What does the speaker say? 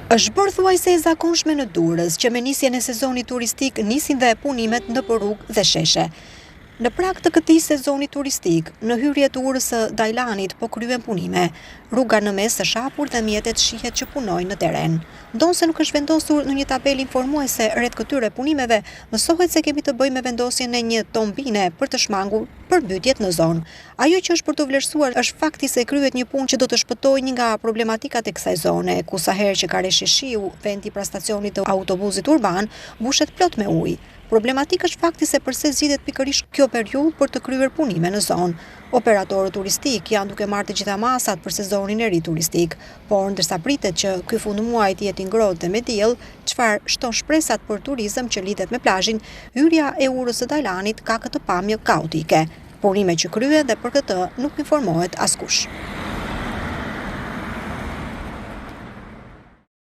Është bërë thuajse e zakonshme në Durrës që me nisjen e sezonit turistik nisin dhe punimet në rrugë dhe sheshe. Në prag të këtij sezoni turistik, në hyrje të urës së Dajlanit po kryen punime. Rruga në mes është hapur dhe mjetet shihet që punojnë në teren. Ndonë se nuk është vendosur në një tabelë informuese rreth këtyre punimeve, mësohet se kemi të bëjmë me vendosjen e një tombine për të shmangur përmbytjet në zonë. Ajo që është për të vlerësuar është fakti se kryet një punë që do të shpëtojë një nga problematikat e kësaj zone, ku sa herë që ka rreshi shiu, vendi pra stacionit të autobusit urban mbushet plot me ujë. Problematik është fakti se përse zgjidhet pikërisht kjo periudhë për të kryer punime në zonë. Operatorët turistik janë duke marrë të gjitha masat për sezonin e ri turistik, por ndërsa pritet që ky fundmuaj të jetë i ngrohtë dhe me diell, çfarë shton shpresat për turizëm që lidhet me plazhin, hyrja e urës së Dajlanit ka këtë pamje kaotike. Punime që kryen dhe për këtë nuk informohet askush.